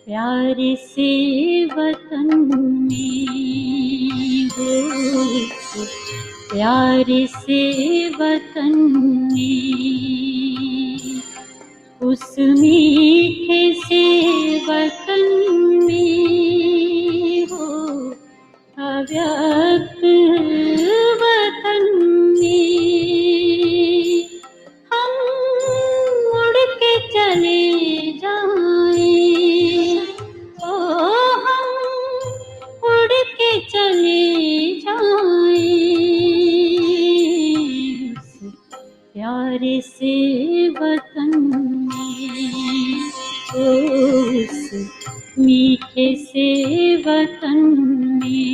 प्यार से वतन में हो, प्यार से वतन में, उस मीठे से वतन में हो, अव्यक्त वतन में हम उड़ के चले जाएं, ओ हम उड़ के चले जाएं, उस प्यारे से वतन में, उस मीठे से वतन में।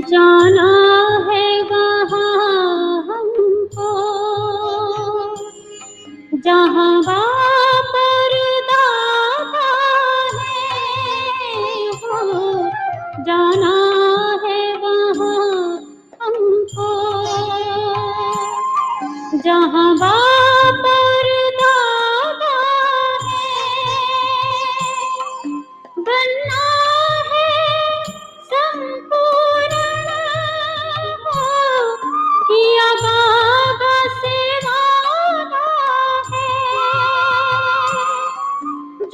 जाना है वहाँ हमको जहाँ पर्दा है हो, जाना है वहाँ हमको जहाँ पर्दा है, बनना संपूर्ण हो, किया वादा से वादा है,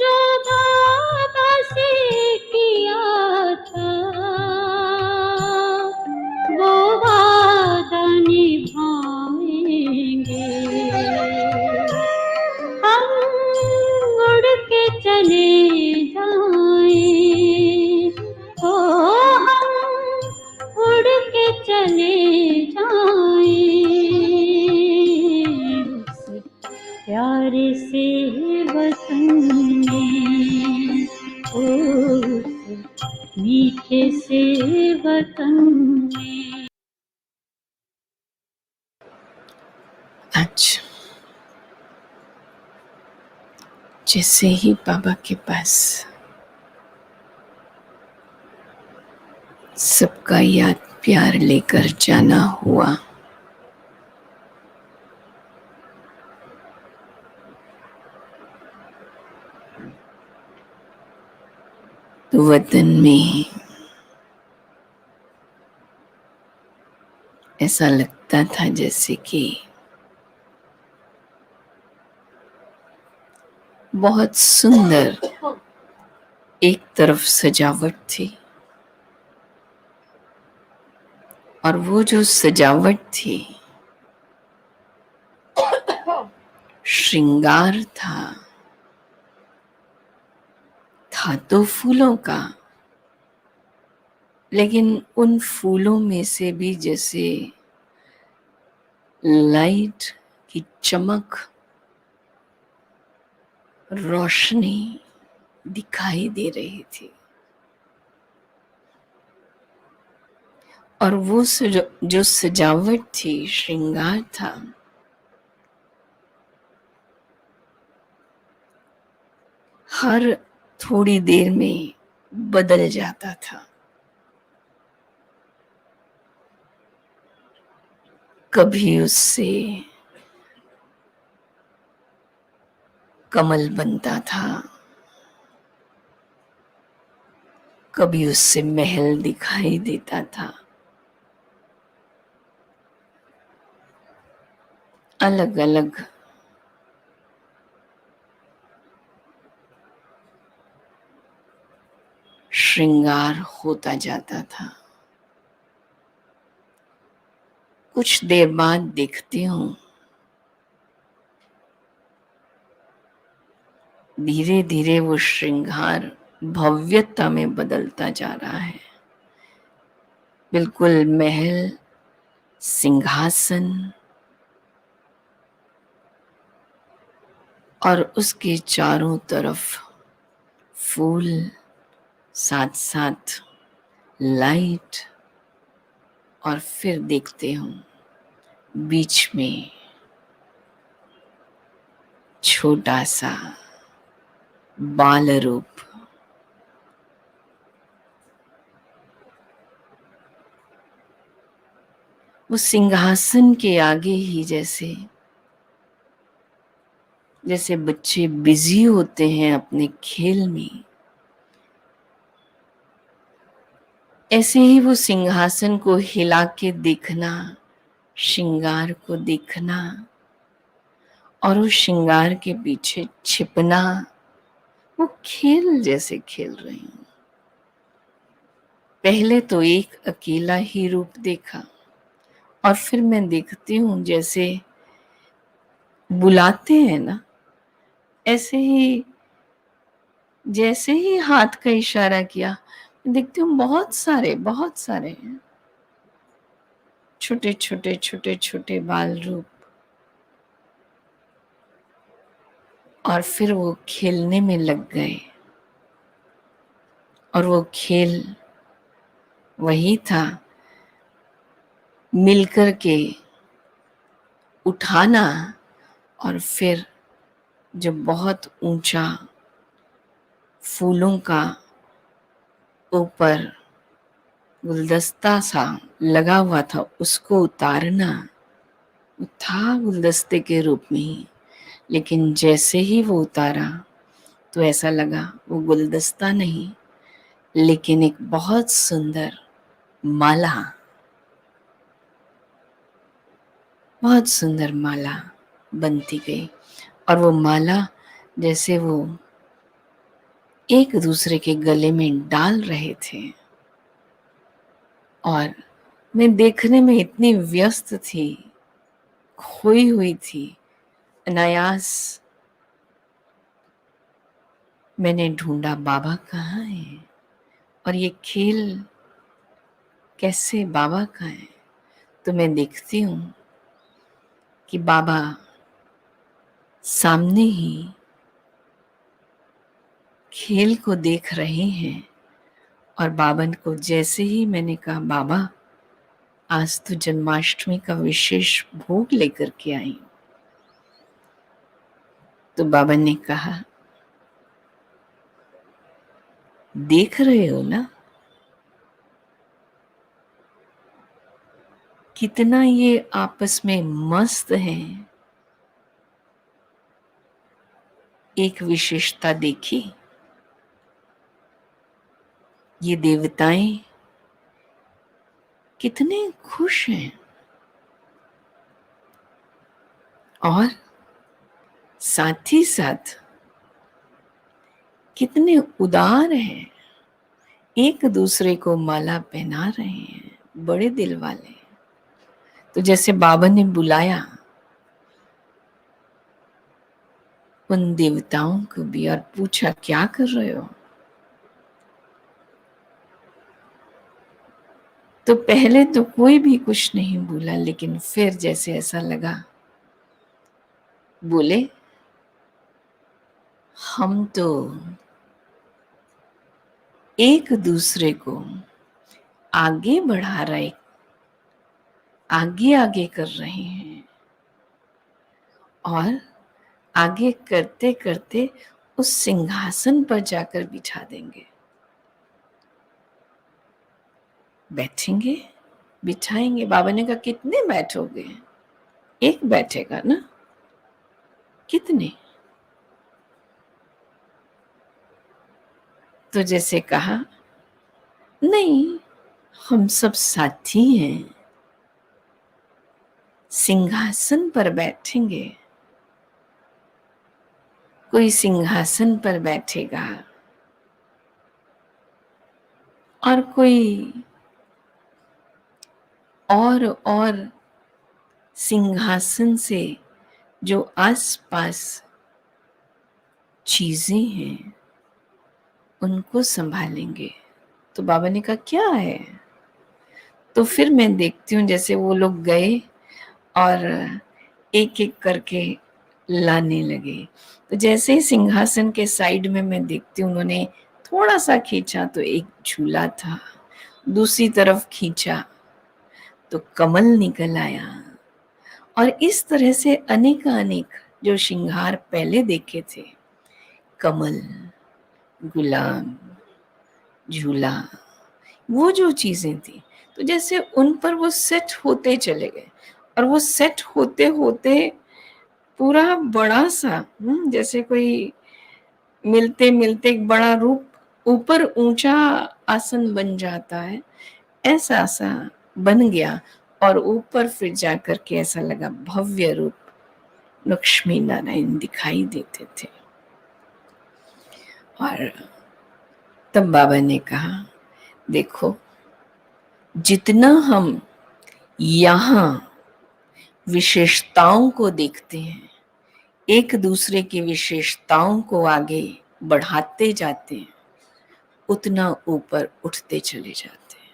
जो वादा से किया था वो वादा निभाएंगे। हम उड़ के चले जाएं, ओ हम उड़ के चले जाएं, उस प्यारे से वतन में, उस मीठे से वतन में। आज जैसे ही बाबा के पास सबका याद प्यार लेकर जाना हुआ, तो वतन में ऐसा लगता था जैसे कि बहुत सुंदर एक तरफ सजावट थी, और वो जो सजावट थी श्रृंगार था तो फूलों का, लेकिन उन फूलों में से भी जैसे लाइट की चमक, रोशनी दिखाई दे रही थी। और वो जो सजावट थी, श्रृंगार था, हर थोड़ी देर में बदल जाता था। कभी उससे कमल बनता था, कभी उससे महल दिखाई देता था। अलग अलग श्रृंगार होता जाता था। कुछ देर बाद देखती हूँ धीरे धीरे वो श्रृंगार भव्यता में बदलता जा रहा है। बिल्कुल महल, सिंहासन और उसके चारों तरफ फूल, साथ साथ लाइट, और फिर देखते हूँ बीच में छोटा सा बाल रूप। वो सिंहासन के आगे ही जैसे जैसे बच्चे बिजी होते हैं अपने खेल में, ऐसे ही वो सिंहासन को हिला के देखना, श्रृंगार को देखना और उस श्रृंगार के पीछे छिपना, वो खेल जैसे खेल रही हूँ। पहले तो एक अकेला ही रूप देखा और फिर मैं देखती हूँ जैसे बुलाते हैं ना, ऐसे ही जैसे ही हाथ का इशारा किया, देखती हूँ बहुत सारे हैं, छोटे छोटे छोटे छोटे बाल रूप। और फिर वो खेलने में लग गए और वो खेल वही था, मिलकर के उठाना और फिर जब बहुत ऊंचा फूलों का ऊपर गुलदस्ता सा लगा हुआ था, उसको उतारना। वो था गुलदस्ते के रूप में ही, लेकिन जैसे ही वो उतारा तो ऐसा लगा वो गुलदस्ता नहीं, लेकिन एक बहुत सुंदर माला, बहुत सुंदर माला बनती गई। और वो माला जैसे वो एक दूसरे के गले में डाल रहे थे, और मैं देखने में इतनी व्यस्त थी, खोई हुई थी। अनायास मैंने ढूंढा बाबा कहाँ है, और ये खेल कैसे बाबा का है। तो मैं देखती हूँ कि बाबा सामने ही खेल को देख रहे हैं। और बाबा को जैसे ही मैंने कहा बाबा आज तो जन्माष्टमी का विशेष भोग लेकर के आई हूं, तो बाबा ने कहा देख रहे हो ना कितना ये आपस में मस्त हैं। एक विशेषता देखी, ये देवताएं कितने खुश हैं और साथ ही साथ कितने उदार हैं, एक दूसरे को माला पहना रहे हैं, बड़े दिल वाले। तो जैसे बाबा ने बुलाया उन देवताओं को भी और पूछा क्या कर रहे हो। तो पहले तो कोई भी कुछ नहीं बोला, लेकिन फिर जैसे ऐसा लगा, बोले हम तो एक दूसरे को आगे बढ़ा रहे, आगे आगे कर रहे हैं, और आगे करते करते उस सिंहासन पर जाकर बिठा देंगे, बैठेंगे, बिठाएंगे। बाबा ने कहा कितने बैठोगे, एक बैठेगा ना, कितने। तो जैसे कहा नहीं, हम सब साथी हैं, सिंहासन पर बैठेंगे, कोई सिंहासन पर बैठेगा और कोई और सिंहासन से जो आसपास चीजें हैं उनको संभालेंगे। तो बाबा ने कहा क्या है? तो फिर मैं देखती हूँ जैसे वो लोग गए और एक एक करके लाने लगे। तो जैसे ही सिंहासन के साइड में मैं देखती हूँ, उन्होंने थोड़ा सा खींचा तो एक झूला था, दूसरी तरफ खींचा तो कमल निकल आया। और इस तरह से अनेक जो श्रृंगार पहले देखे थे, कमल, गुलाब, झूला, वो जो चीजें थी, तो जैसे उन पर वो सेट होते चले गए। और वो सेट होते होते पूरा बड़ा सा, जैसे कोई मिलते मिलते एक बड़ा रूप, ऊपर ऊंचा आसन बन जाता है, ऐसा सा बन गया। और ऊपर फिर जाकर के ऐसा लगा भव्य रूप लक्ष्मी नारायण दिखाई देते थे। और तब बाबा ने कहा, देखो, जितना हम यहाँ विशेषताओं को देखते हैं, एक दूसरे की विशेषताओं को आगे बढ़ाते जाते हैं, उतना ऊपर उठते चले जाते हैं।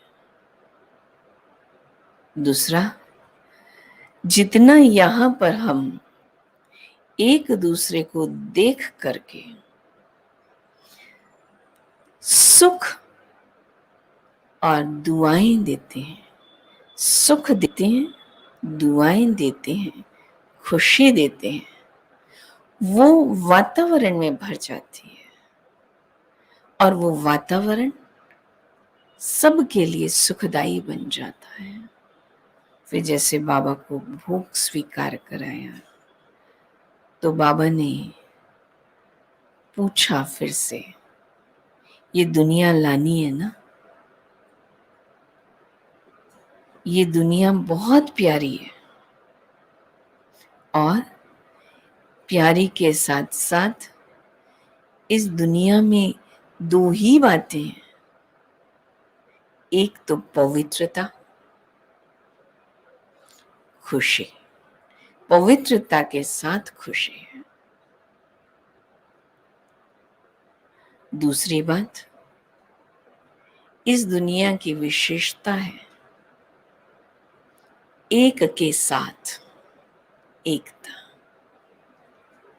दूसरा, जितना यहाँ पर हम एक दूसरे को देख करके सुख और दुआएं देते हैं, सुख देते हैं, दुआएं देते हैं, खुशी देते हैं, वो वातावरण में भर जाती है। और वो वातावरण सबके लिए सुखदाई बन जाता है। फिर जैसे बाबा को भोग स्वीकार कराया तो बाबा ने पूछा फिर से, ये दुनिया लानी है ना? ये दुनिया बहुत प्यारी है, और प्यारी के साथ साथ इस दुनिया में दो ही बातें हैं, एक तो पवित्रता, खुशी, पवित्रता के साथ खुशी है। दूसरी बात, इस दुनिया की विशेषता है एक के साथ एकता,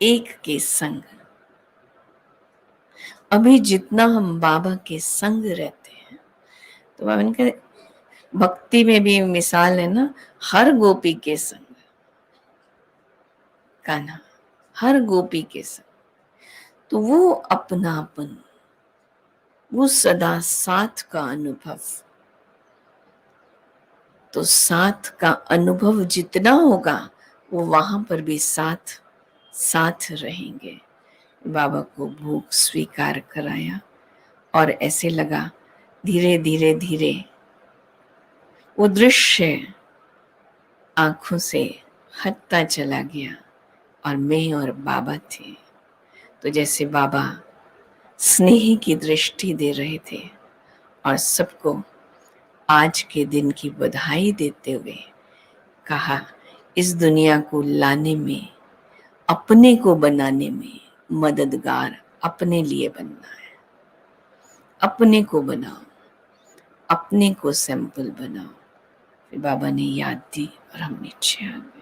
एक के संग। अभी जितना हम बाबा के संग रहते हैं, तो बाबा ने कहा, भक्ति में भी मिसाल है ना, हर गोपी के संग कान्हा, हर गोपी के संग, तो वो अपनापन, वो सदा साथ का अनुभव, तो साथ का अनुभव जितना होगा वो वहां पर भी साथ साथ रहेंगे। बाबा को भोग स्वीकार कराया और ऐसे लगा धीरे धीरे धीरे वो दृश्य आंखों से हटता चला गया, और मैं और बाबा थे। तो जैसे बाबा स्नेह की दृष्टि दे रहे थे और सबको आज के दिन की बधाई देते हुए कहा, इस दुनिया को लाने में, अपने को बनाने में मददगार अपने लिए बनना है। अपने को बनाओ, अपने को सैंपल बनाओ। फिर बाबा ने याद दी और हम नीचे आ गए।